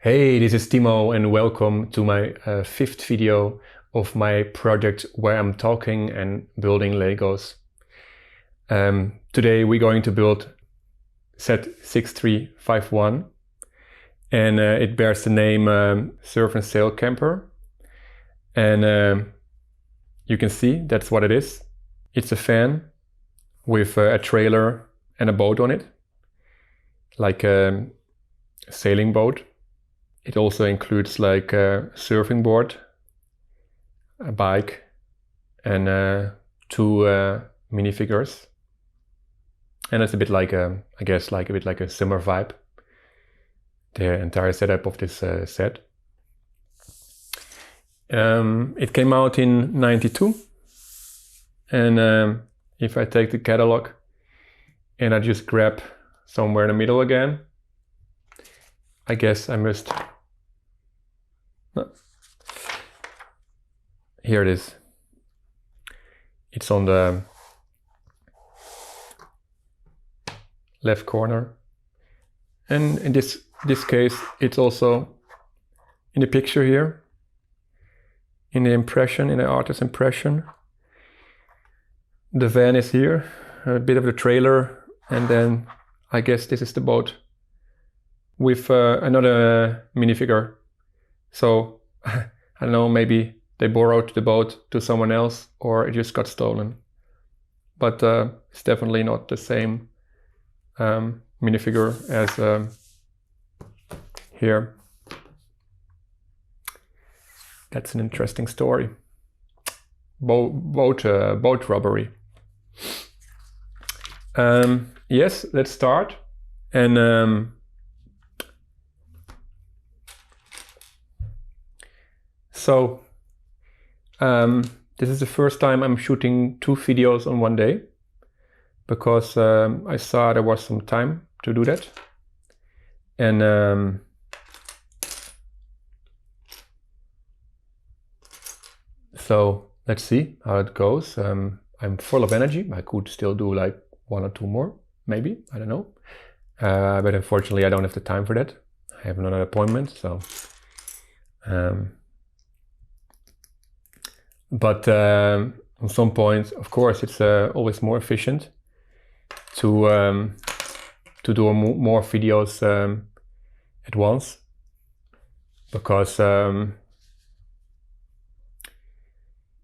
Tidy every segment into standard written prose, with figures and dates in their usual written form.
Hey, this is Timo and welcome to my fifth video of my project where I'm talking and building Legos. Today we're going to build set 6351 and it bears the name Surf and Sail Camper, and you can see that's what it is. It's a van with a trailer and a boat on it, like a sailing boat. It also includes like a surfing board, a bike, and two minifigures. And it's a bit like I guess like a bit like a summer vibe, the entire setup of this set. It came out in '92, and if I take the catalog and I just grab somewhere in the middle again, I guess I must. Here it is. It's on the left corner, and in this case, it's also in the picture here, in the impression, in the artist's impression. The van is here, a bit of the trailer, and then I guess this is the boat with another minifigure. So I don't know, maybe they borrowed the boat to someone else or it just got stolen. But it's definitely not the same minifigure as here. That's an interesting story. Boat robbery. Yes, let's start. And so this is the first time I'm shooting 2 videos on one day, because I saw there was some time to do that. And so let's see how it goes. I'm full of energy. I could still do like 1 or 2 more, maybe, I don't know. But unfortunately I don't have the time for that. I have another appointment, so but on some point, of course, it's always more efficient to do more videos at once, because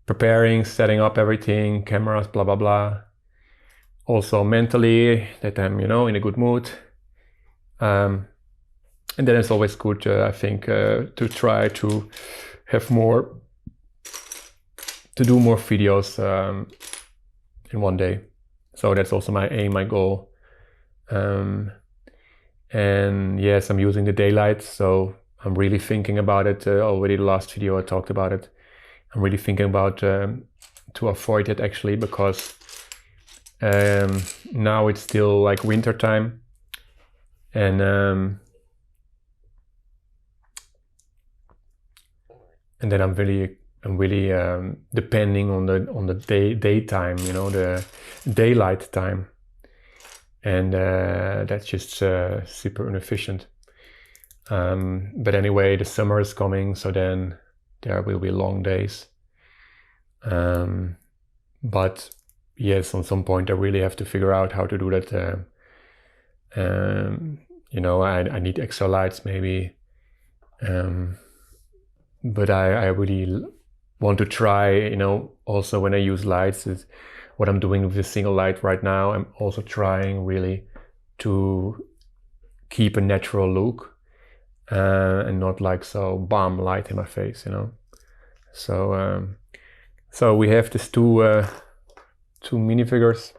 preparing, setting up everything, cameras, blah blah blah. Also mentally, that I'm in a good mood, and then it's always good, I think, to try to have to do more videos in one day. So that's also my aim, my goal. And yes, I'm using the daylight, so I'm really thinking about it. Already the last video I talked about it. I'm really thinking about to avoid it, actually, because now it's still like winter time, and then I'm really depending on the daytime, the daylight time, and that's just super inefficient. But anyway, the summer is coming, so then there will be long days. But yes, on some point I really have to figure out how to do that. I need extra lights maybe, but I really want to try, also when I use lights, is what I'm doing with a single light right now. I'm also trying really to keep a natural look, and not like so bam light in my face, So we have these two minifigures.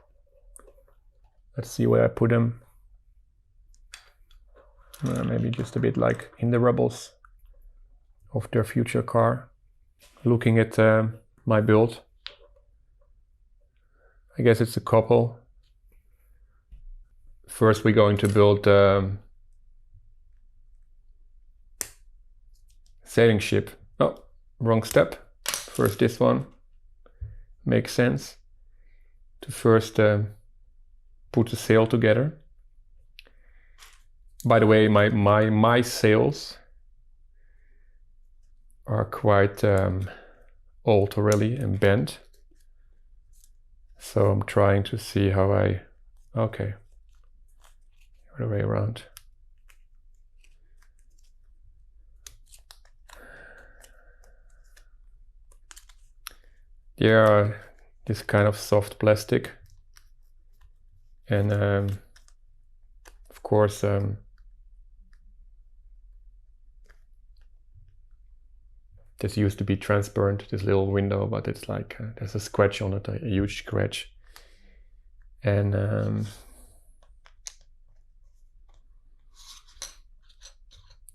Let's see where I put them. Maybe just a bit like in the rubbles of their future car, looking at my build. I guess it's a couple. First we're going to build sailing ship. Oh, wrong step. First this one. Makes sense to first put the sail together. By the way, my sails are quite old already and bent. So I'm trying to see how okay, other way around. They are this kind of soft plastic, and of course this used to be transparent, this little window, but it's like there's a scratch on it, a huge scratch, and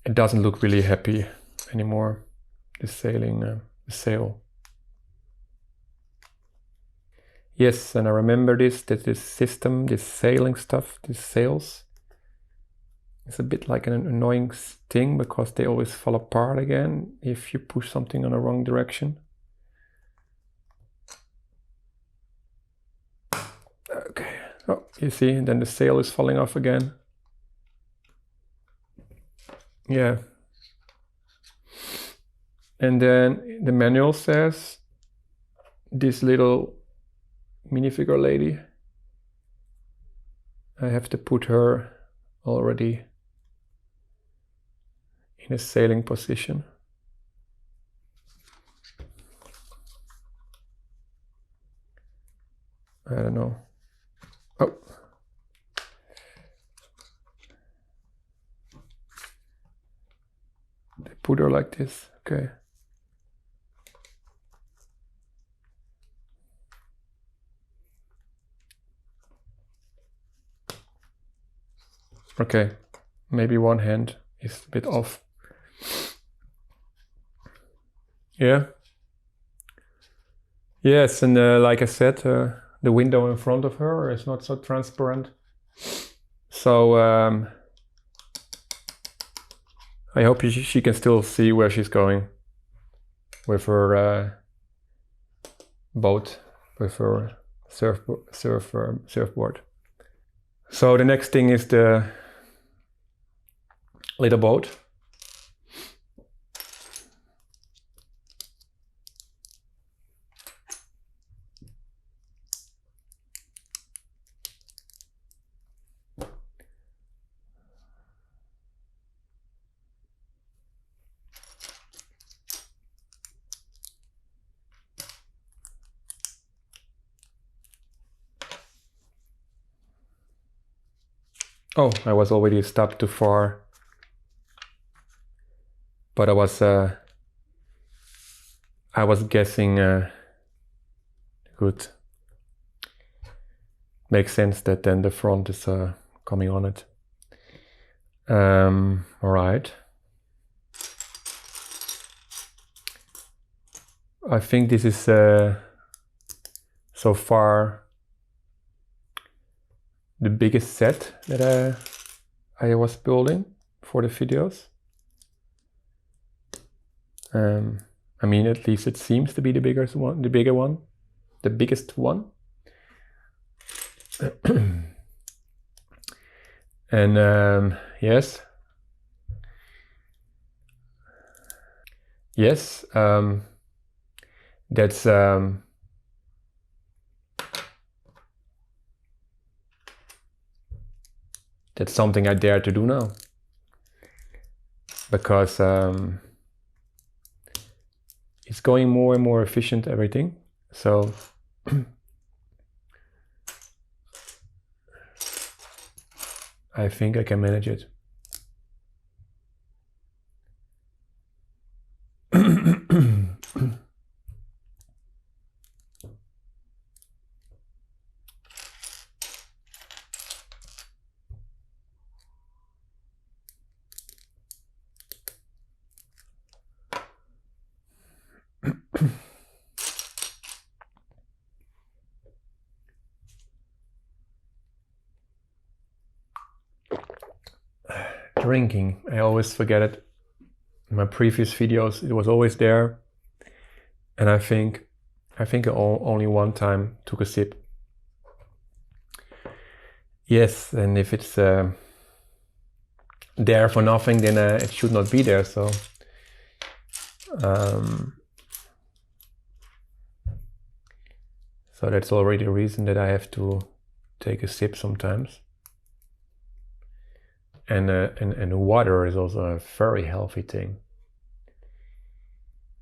it doesn't look really happy anymore, the sail. Yes, and I remember that this system, this sailing stuff, these sails, it's a bit like an annoying thing because they always fall apart again if you push something in the wrong direction. Okay, oh, you see, and then the sail is falling off again. Yeah. And then the manual says this little minifigure lady, I have to put her already in a sailing position. I don't know. Oh. They put her like this, okay. Okay, maybe one hand is a bit off. Yeah. Yes, and like I said, the window in front of her is not so transparent. So I hope she can still see where she's going with her boat, with her surfboard. So the next thing is the little boat. Oh, I was already a step too far, but I was guessing good. Makes sense that then the front is coming on it. All right. I think this is so far the biggest set that I was building for the videos. I mean, at least it seems to be the biggest one, the biggest one. And yes, that's something I dare to do now, because it's going more and more efficient, everything. So I think I can manage it. Drinking, I always forget it. In my previous videos, it was always there, and I think I only one time took a sip. Yes, and if it's there for nothing, then it should not be there. So So that's already the reason that I have to take a sip sometimes. And water is also a very healthy thing.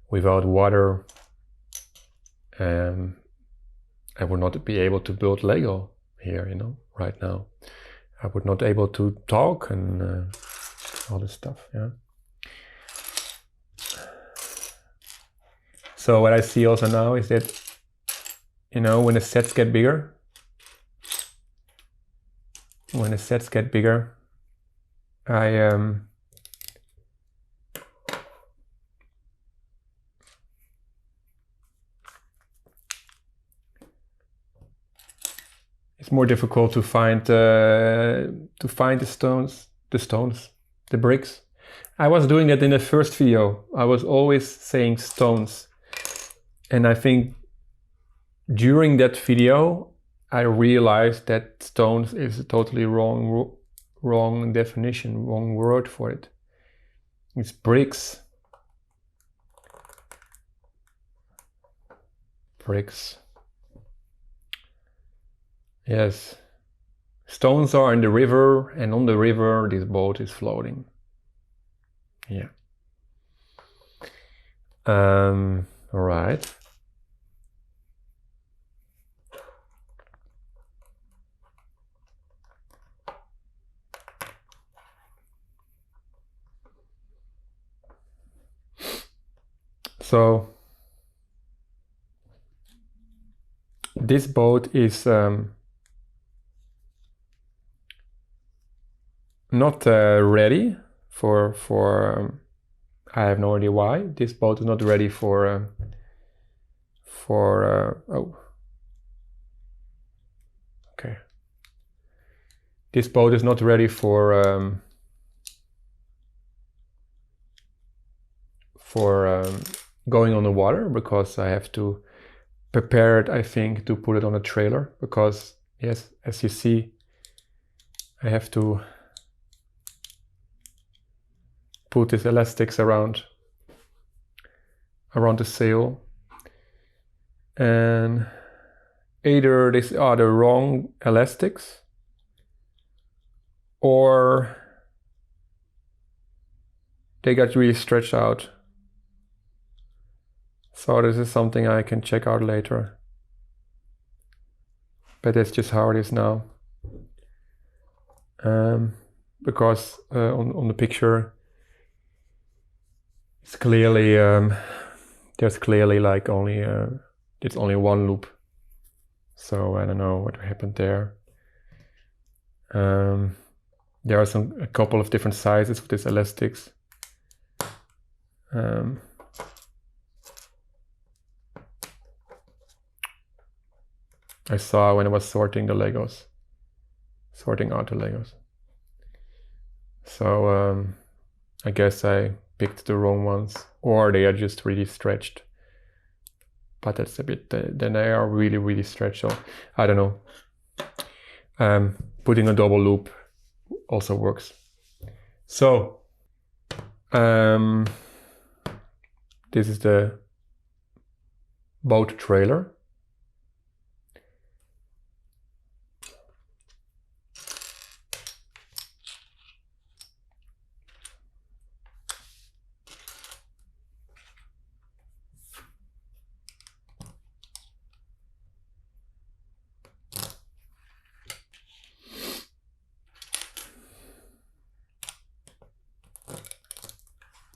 Without water, I would not be able to build Lego here, you know, right now. I would not able to talk and all this stuff, yeah. So what I see also now is that, you know, when the sets get bigger, it's more difficult to find the bricks. I was doing that in the first video. I was always saying stones, and I think during that video I realized that stones is a totally wrong definition, wrong word for it. It's bricks. Bricks. Yes. Stones are in the river, and on the river this boat is floating. Yeah. All right. So this boat is not ready for I have no idea why. This boat is not ready for oh, okay. This boat is not ready for going on the water, because I have to prepare it, I think, to put it on a trailer, because yes, as you see, I have to put these elastics around the sail, and either these are the wrong elastics or they got really stretched out. So this is something I can check out later, but that's just how it is now. Because on the picture it's clearly there's clearly like only it's only one loop, so I don't know what happened there. There are a couple of different sizes of these elastics. I saw when I was sorting out the Legos. So I guess I picked the wrong ones, or they are just really stretched. But that's a bit, then they are really, really stretched, so I don't know. Putting a double loop also works. So this is the boat trailer.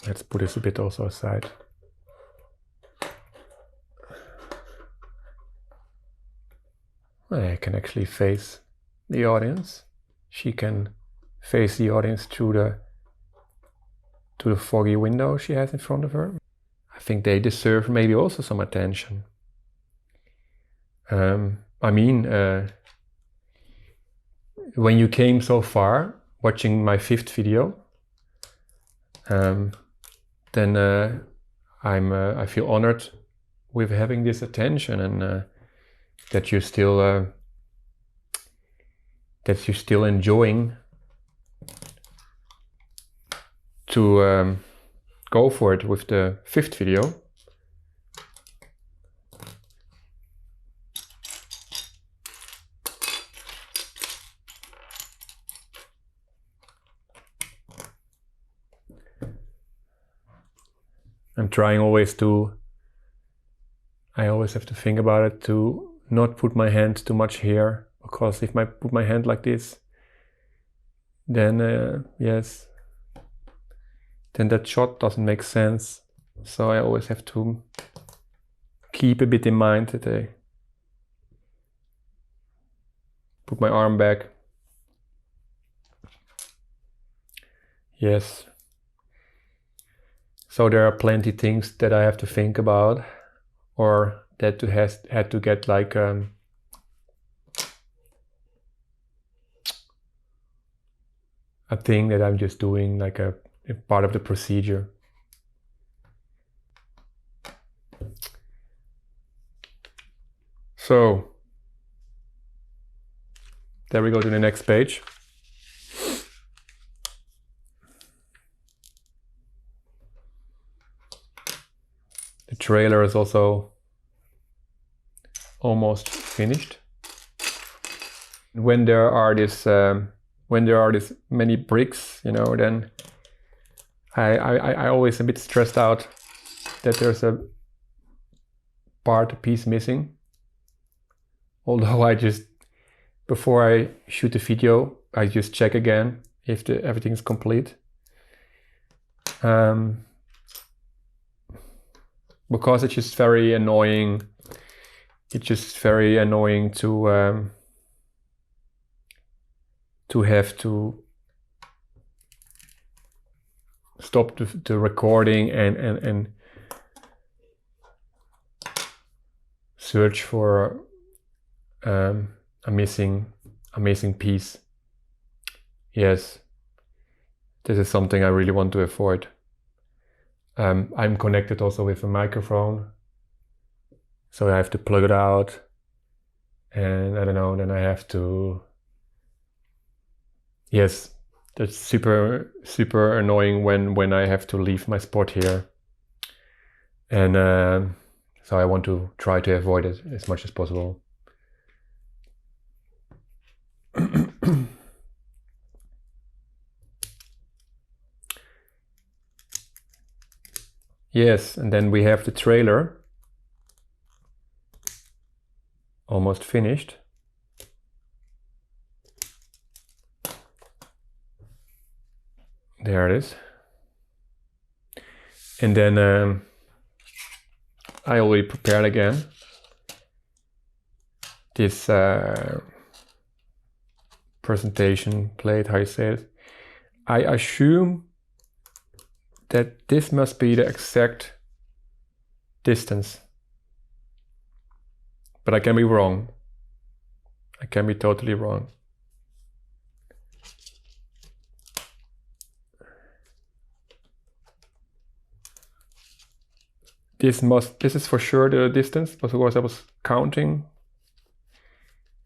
Let's put this a bit also aside. I can actually face the audience. She can face the audience through the foggy window she has in front of her. I think they deserve maybe also some attention. I mean, when you came so far watching my 5th video, then I feel honored with having this attention, and that you're still enjoying to go for it with the 5th video. I'm trying always to, I always have to think about it to not put my hand too much here, because if I put my hand like this, then yes, then that shot doesn't make sense. So I always have to keep a bit in mind that I put my arm back. Yes. So there are plenty things that I have to think about, or that had to get like a thing that I'm just doing, like a part of the procedure. So there we go to the next page. The trailer is also almost finished. When there are this many bricks, you know, then I always a bit stressed out that there's a piece missing. Although I just, before I shoot the video, I just check again if everything is complete. Because it's just very annoying. It's just very annoying to have to stop the recording and search for a missing piece. Yes, this is something I really want to avoid. I'm connected also with a microphone, so I have to plug it out, and I don't know, then I have to, yes, that's super annoying when I have to leave my spot here, and so I want to try to avoid it as much as possible. Yes, and then we have the trailer almost finished. There it is. And then I already prepared again this presentation plate, how you say it. I assume that this must be the exact distance, but I can be wrong. I can be totally wrong. This is for sure the distance, because I was counting,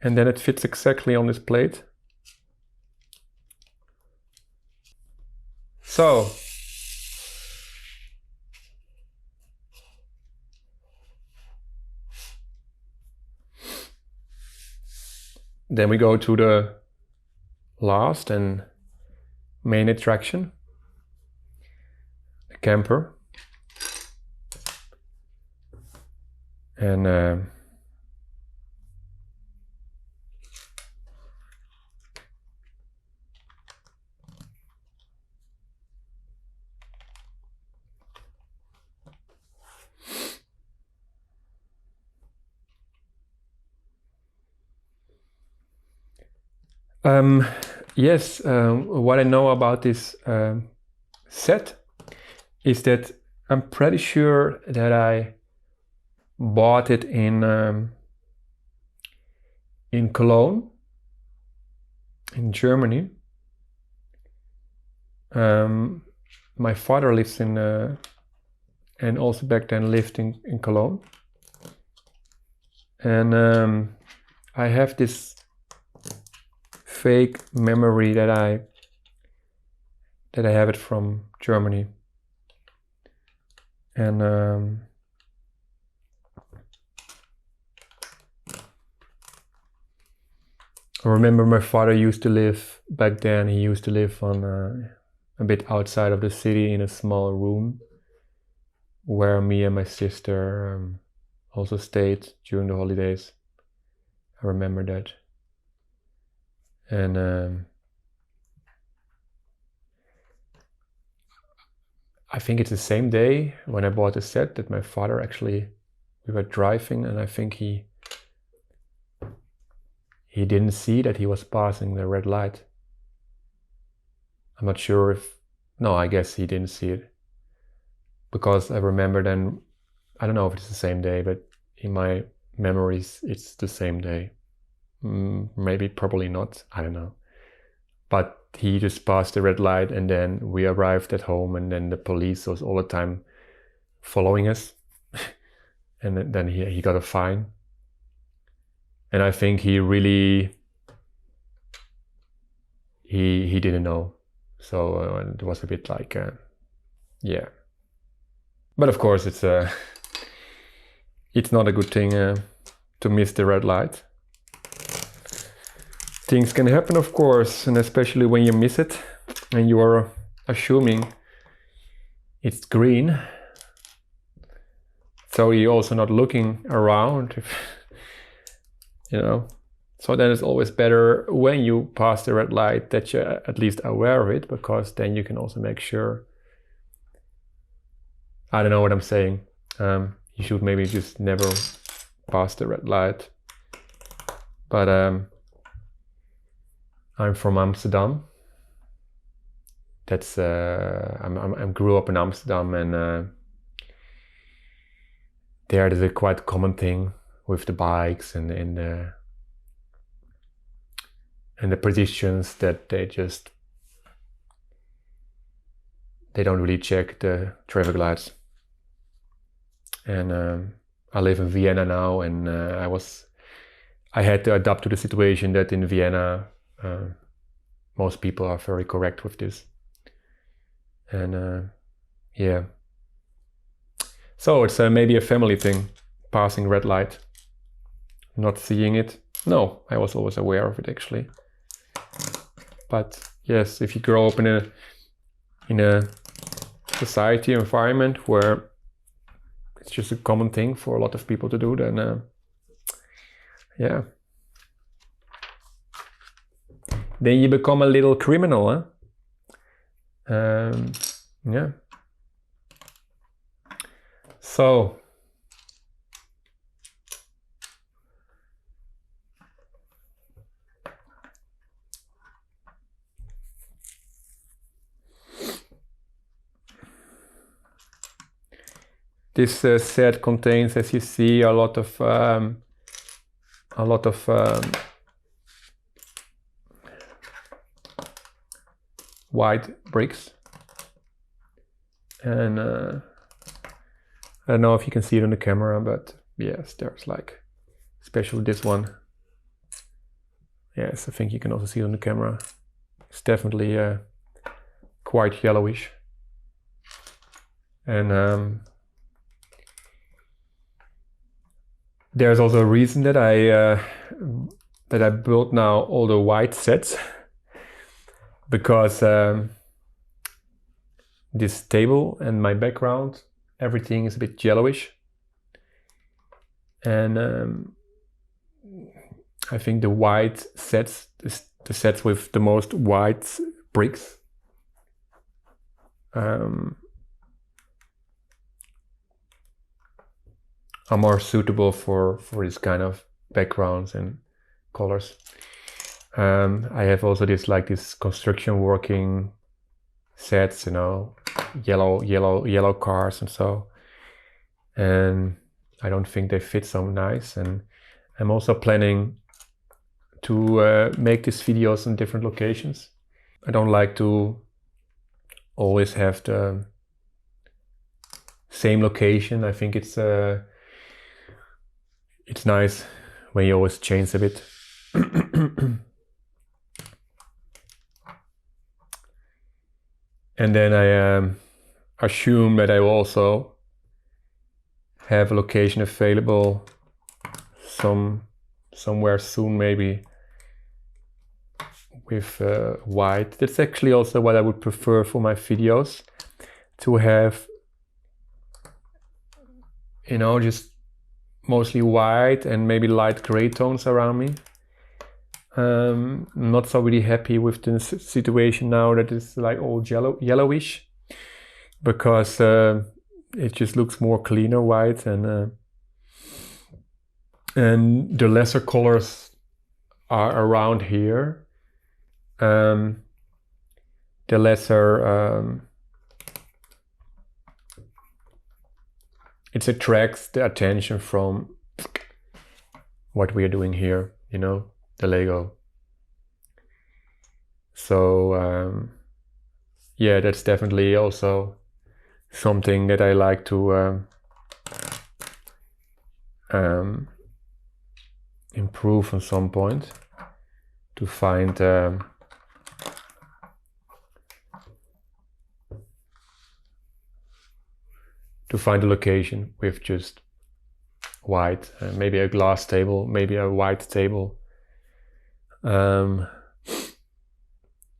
and then it fits exactly on this plate. So then we go to the last and main attraction, the camper. And yes, what I know about this set is that I'm pretty sure that I bought it in Cologne, in Germany. My father lives in, and also back then lived in Cologne. And I have this fake memory that I have it from Germany. And I remember my father used to live, back then he used to live on a bit outside of the city in a small room where me and my sister also stayed during the holidays. I remember that. And I think it's the same day when I bought the set that my father actually, we were driving, and I think he didn't see that he was passing the red light. I'm not sure if, no, I guess he didn't see it. Because I remember then, I don't know if it's the same day, but in my memories, it's the same day. Maybe, probably not, I don't know. But he just passed the red light, and then we arrived at home, and then the police was all the time following us. And then he got a fine. And I think he really, he didn't know. So it was a bit like, yeah. But of course, it's not a good thing to miss the red light. Things can happen, of course, and especially when you miss it and you are assuming it's green. So you're also not looking around, you know. So then it's always better when you pass the red light that you're at least aware of it, because then you can also make sure. I don't know what I'm saying. You should maybe just never pass the red light. But I'm from Amsterdam. That's I grew up in Amsterdam, and there's a quite common thing with the bikes and the pedestrians that they don't really check the traffic lights. And I live in Vienna now, and I had to adapt to the situation that in Vienna most people are very correct with this. And yeah. So it's maybe a family thing, passing red light, not seeing it. No, I was always aware of it actually. But yes, if you grow up in a society environment where it's just a common thing for a lot of people to do, then yeah. Then you become a little criminal, huh? Yeah. So this set contains, as you see, a lot of white bricks, and I don't know if you can see it on the camera, but yes, there's like, especially this one. Yes, I think you can also see it on the camera. It's definitely quite yellowish, and there's also a reason that I built now all the white sets, because this table and my background, everything is a bit yellowish, and I think the white sets, the sets with the most white bricks, are more suitable for this kind of backgrounds and colors. I have also this construction working sets, you know, yellow cars and so, and I don't think they fit so nice. And I'm also planning to make these videos in different locations. I don't like to always have the same location. I think it's nice when you always change a bit. And then I assume that I will also have a location available somewhere soon, maybe with white. That's actually also what I would prefer for my videos, to have, you know, just mostly white and maybe light gray tones around me. I'm not so really happy with the situation now that it's like all yellowish, because it just looks more cleaner white, and the lesser colors are around here. The lesser it attracts the attention from what we are doing here, you know, the Lego. So yeah, that's definitely also something that I like to improve on some point, to find the location with just white, maybe a glass table, maybe a white table.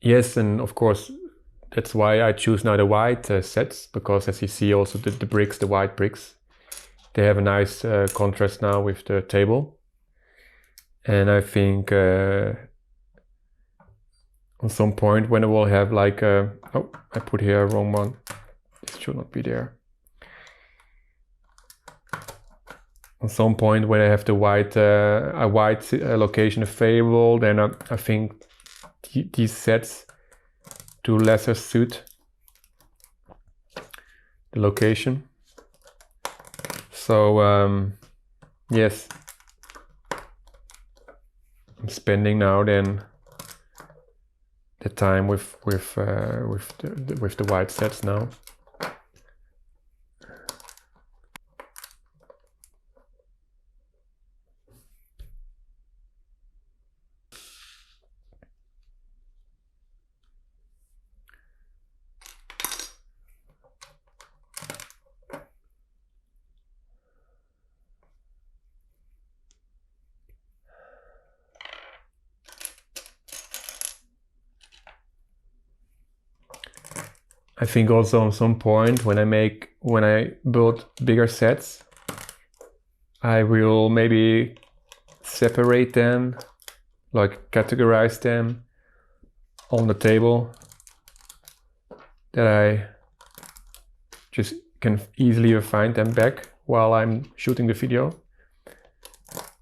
Yes, and of course that's why I choose now the white sets, because as you see also the bricks, the white bricks, they have a nice contrast now with the table. And I think on some point when I will have like oh, I put here a wrong one, this should not be there. On some point when I have the white a white location available, then I think these sets do lesser suit the location. So yes, I'm spending now then the time with the white sets now. I think also on some point when I build bigger sets, I will maybe separate them, like categorize them on the table, that I just can easily find them back while I'm shooting the video.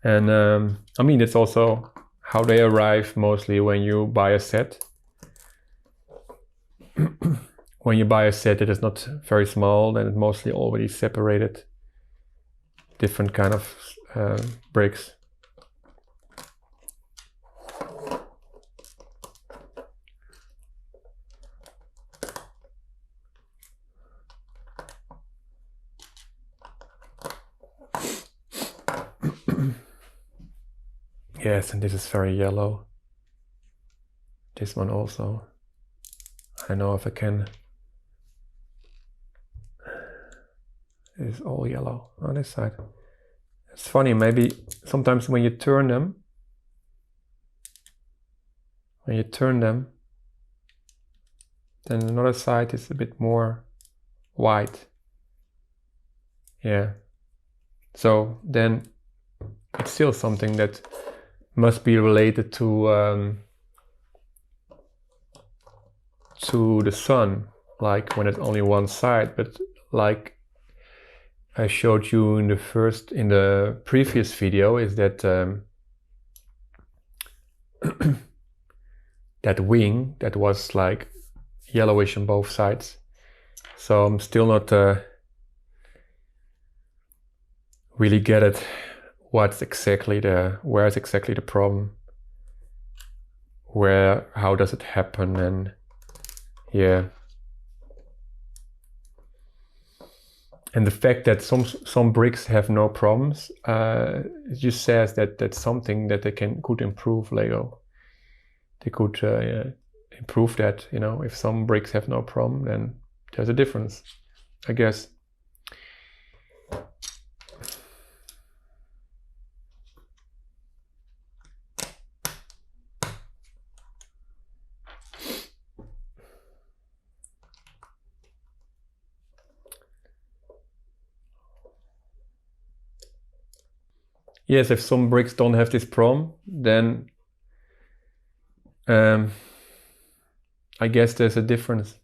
And I mean, it's also how they arrive mostly when you buy a set. When you buy a set that is not very small, then it's mostly already separated different kind of bricks. Yes, and this is very yellow. This one also. I know if I can. It's all yellow on this side. It's funny, maybe sometimes when you turn them, then another side is a bit more white. Yeah. So then it's still something that must be related to the sun, like when it's only one side, but like I showed you in the previous video, is that that wing that was like yellowish on both sides. So I'm still not really get it. Where's exactly the problem? How does it happen? And yeah. And the fact that some bricks have no problems, it just says that that's something that they could improve Lego. They could improve that, you know, if some bricks have no problem, then there's a difference, I guess. yes, if some bricks don't have this prom, then I guess there's a difference,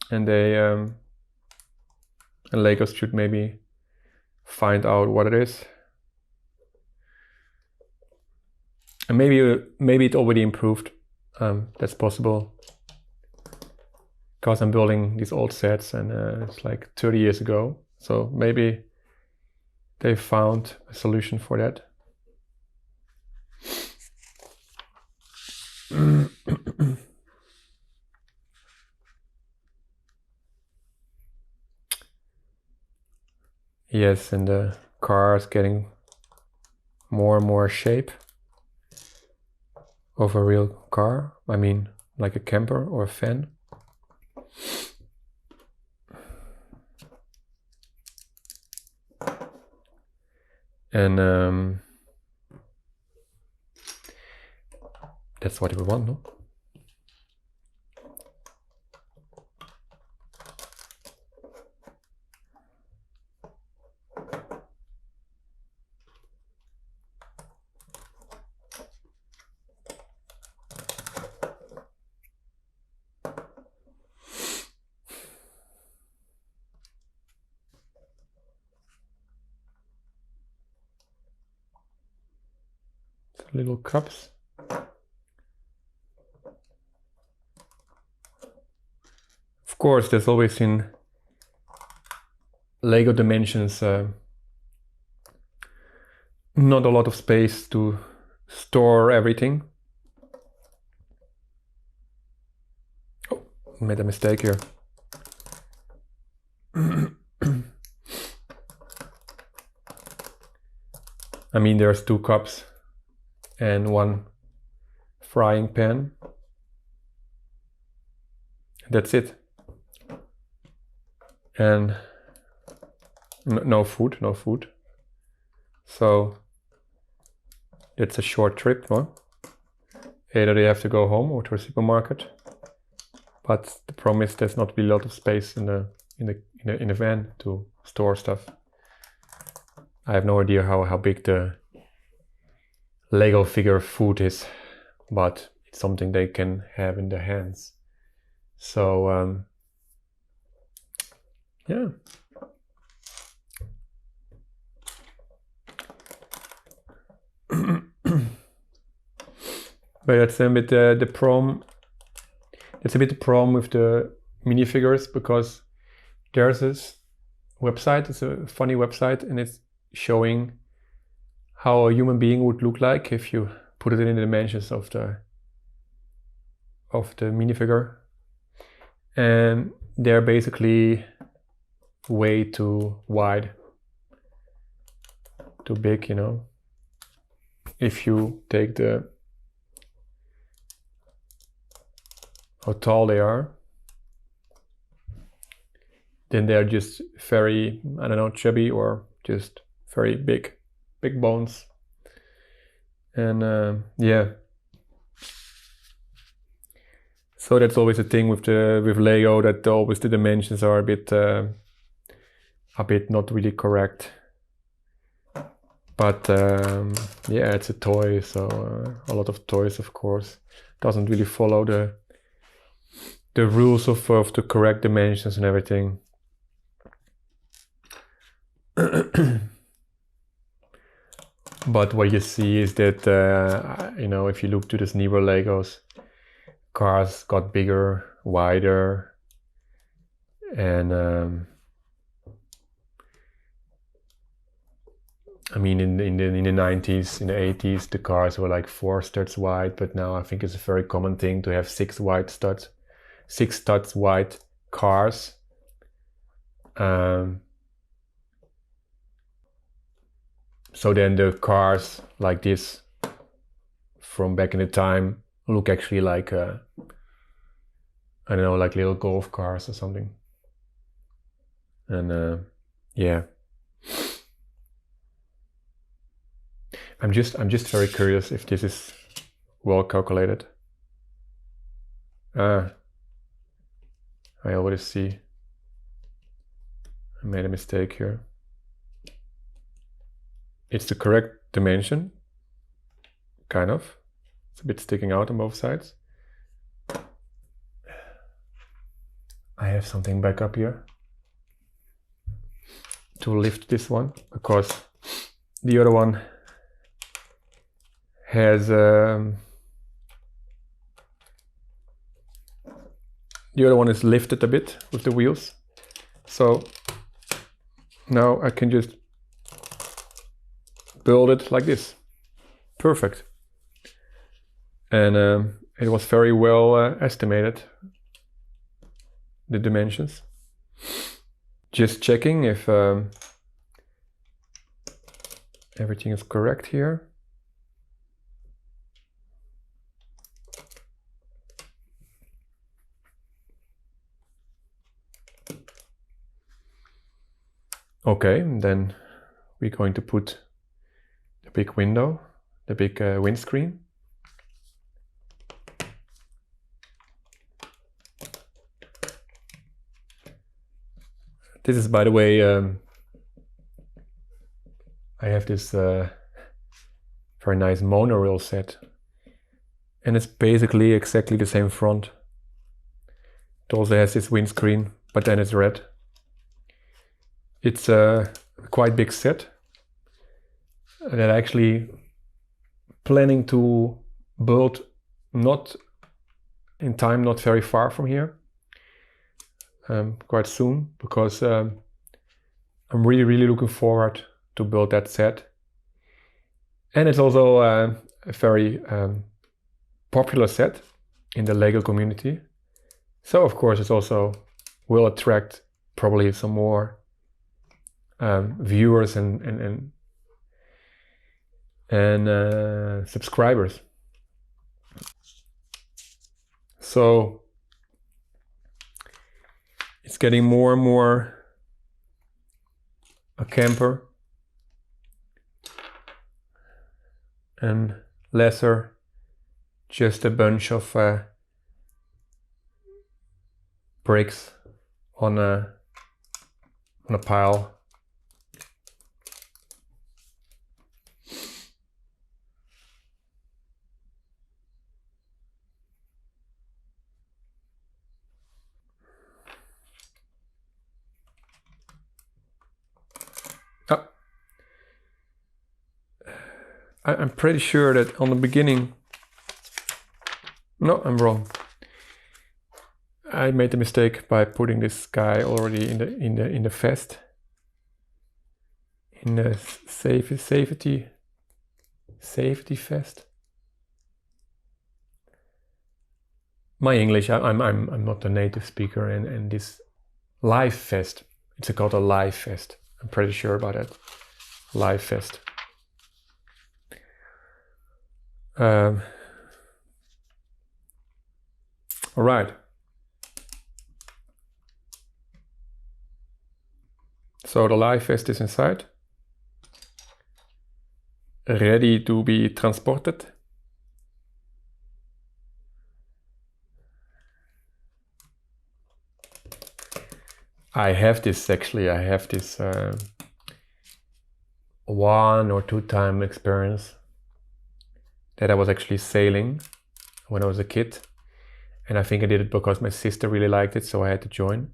and Legos should maybe find out what it is. And maybe it already improved. That's possible, because I'm building these old sets, and it's like 30 years ago. So maybe they found a solution for that. Yes, and the car is getting more and more shape of a real car. I mean, like a camper or a van. And that's what we want, no? Little cups. Of course, there's always in Lego Dimensions not a lot of space to store everything. Oh, made a mistake here. I mean, there's 2 cups and 1 frying pan. That's it. And no food. So it's a short trip, no? Either they have to go home or to a supermarket. But the problem is there's not really a lot of space in the van to store stuff. I have no idea how big the Lego figure food is, but it's something they can have in their hands. So yeah. But that's a bit the problem. It's a bit the problem with the minifigures, because there's this website. It's a funny website, and it's showing how a human being would look like if you put it in the dimensions of the minifigure, and they're basically way too wide, too big, you know. If you take how tall they are, then they're just very, I don't know, chubby, or just very big bones. And yeah, so that's always a thing with Lego, that always the dimensions are a bit not really correct. But yeah, it's a toy, so a lot of toys, of course, doesn't really follow the rules of the correct dimensions and everything. But what you see is that you know, if you look to this newer Legos, cars got bigger, wider, and I mean, in the 90s, in the 80s, the cars were like 4 studs wide, but now I think it's a very common thing to have 6 studs wide cars. So then the cars like this from back in the time look actually like I don't know, like little golf cars or something. And yeah, I'm just very curious if this is well calculated. I already see I made a mistake here. it's the correct dimension, kind of. It's a bit sticking out on both sides. I have something back up here to lift this one, because the other one has the other one is lifted a bit with the wheels. So now I can just build it like this. Perfect. And it was very well estimated, the dimensions. Just checking if everything is correct here. Okay, then we're going to put the big window, the big windscreen. This is, by the way, I have this very nice monorail set, and it's basically exactly the same front. It also has this windscreen, but then it's red. It's a quite big set that I'm actually planning to build not in time, not very far from here, quite soon, because I'm really looking forward to build that set. And it's also a very popular set in the Lego community. So of course it also will attract probably some more viewers and subscribers. So it's getting more and more a camper and lesser just a bunch of bricks on a pile. I'm pretty sure that on the beginning, no, I'm wrong. I made the mistake by putting this guy already in the vest, in the safety vest. My English, I'm not a native speaker, and this live vest, it's called a live vest. I'm pretty sure about that. Live vest. All right. So the live vest is inside, ready to be transported. I have this 1 or 2 time experience that I was actually sailing when I was a kid, and I think I did it because my sister really liked it, so I had to join,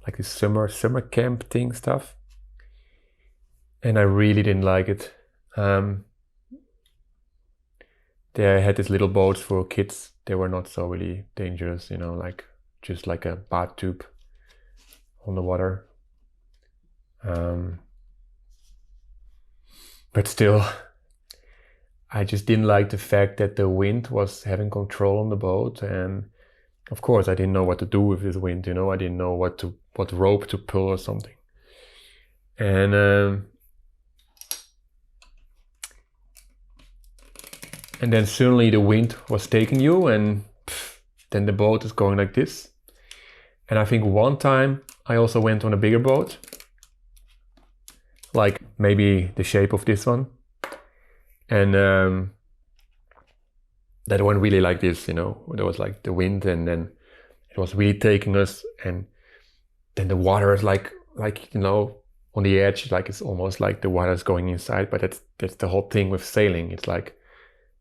like this summer camp thing stuff, and I really didn't like it. They had these little boats for kids. They were not so really dangerous, you know, like just like a bath tube on the water. But still, I just didn't like the fact that the wind was having control on the boat, and of course I didn't know what to do with this wind, you know. I didn't know what rope to pull or something. And then suddenly the wind was taking you, and then the boat is going like this. And I think one time I also went on a bigger boat, like maybe the shape of this one. And that went really like this, you know. There was like the wind, and then it was really taking us, and then the water is like you know, on the edge, like it's almost like the water's going inside, but that's the whole thing with sailing. It's like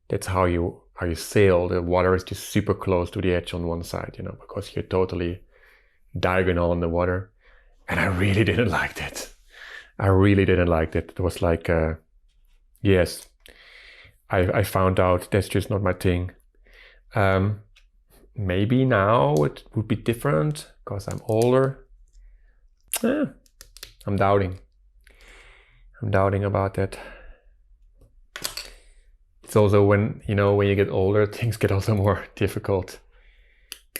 that's how you sail. The water is just super close to the edge on one side, you know, because you're totally diagonal in the water. And I really didn't like that. I really didn't like that. It was like, yes, I found out that's just not my thing. Maybe now it would be different because I'm older. I'm doubting about that. It's also when you get older, things get also more difficult,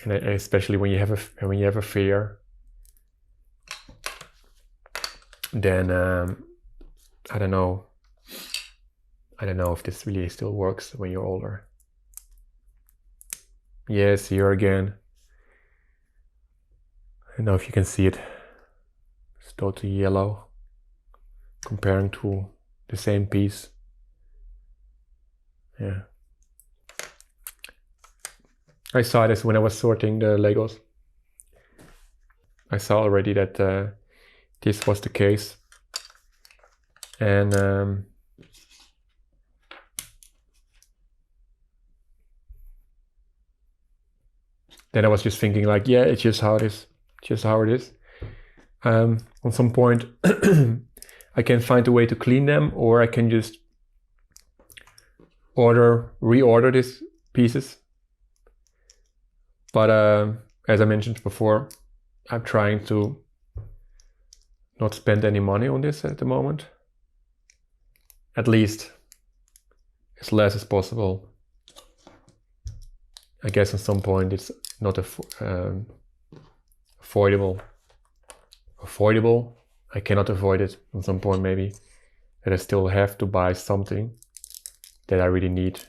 and especially when you have a fear. Then I don't know if this really still works when you're older. Yes, here again. I don't know if you can see it. It's totally yellow comparing to the same piece. Yeah. I saw this when I was sorting the Legos. I saw already that this was the case. And then I was just thinking like, yeah, it's just how it is. Just how it is. On some point, I can find a way to clean them, or I can just reorder these pieces. But as I mentioned before, I'm trying to not spend any money on this at the moment. At least as less as possible. I guess at some point it's not avoidable. I cannot avoid it at some point, maybe, that I still have to buy something that I really need.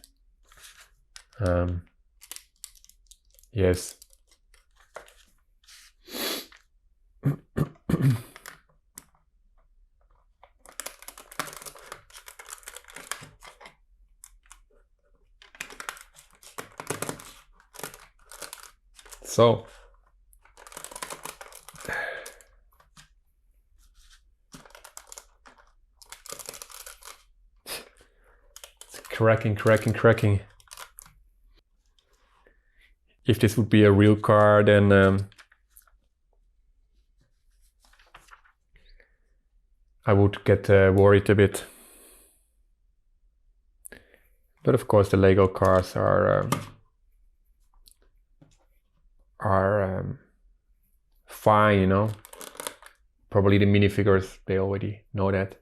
Yes. So it's cracking. If this would be a real car, then I would get worried a bit. But of course, the Lego cars are fine, you know. Probably the minifigures, they already know that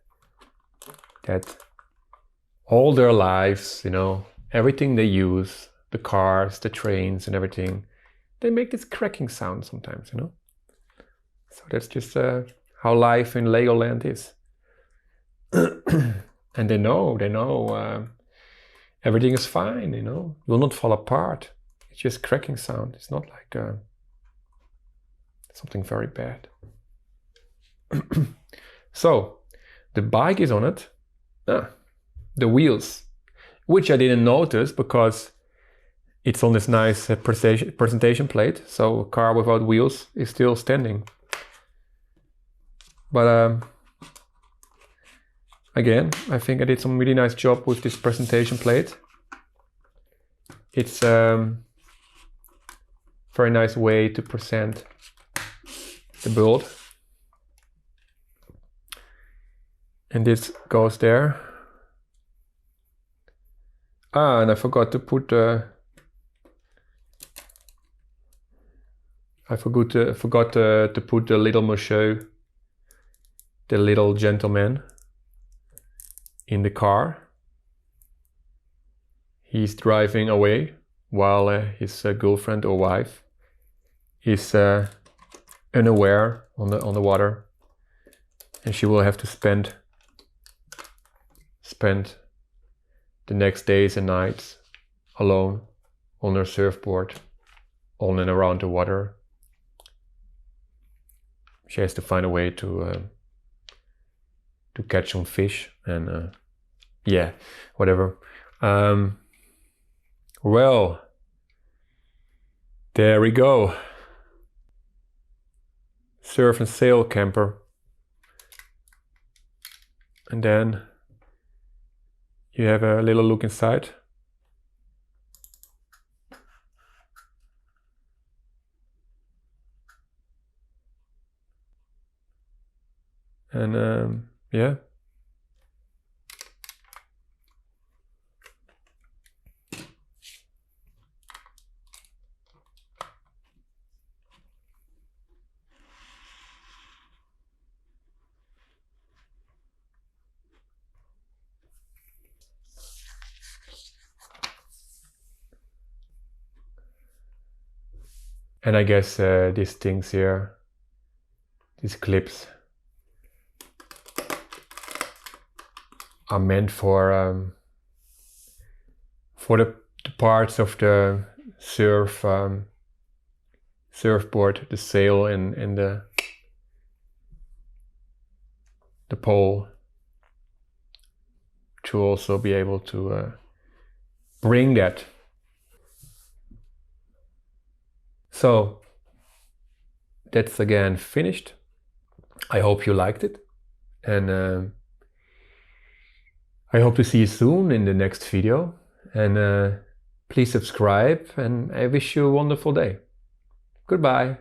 all their lives, you know, everything they use, the cars, the trains and everything, they make this cracking sound sometimes, you know. So that's just how life in Legoland is. And they know everything is fine, you know, will not fall apart. It's just cracking sound. It's not like something very bad. So the bike is on it. The wheels, which I didn't notice because it's on this nice presentation plate. So a car without wheels is still standing. But again, I think I did some really nice job with this presentation plate. It's very nice way to present the build. And this goes there. And I forgot to put to put the little monsieur, the little gentleman, in the car. He's driving away while his girlfriend or wife is unaware on the water, and she will have to spend the next days and nights alone on her surfboard, on and around the water. She has to find a way to catch some fish and yeah, whatever. Well, there we go. Surf and sail camper. and then you have a little look inside. And yeah. And I guess these things here, these clips, are meant for the parts of the surfboard, the sail and the pole, to also be able to bring that. So that's again finished. I hope you liked it, and I hope to see you soon in the next video, and please subscribe, and I wish you a wonderful day. Goodbye.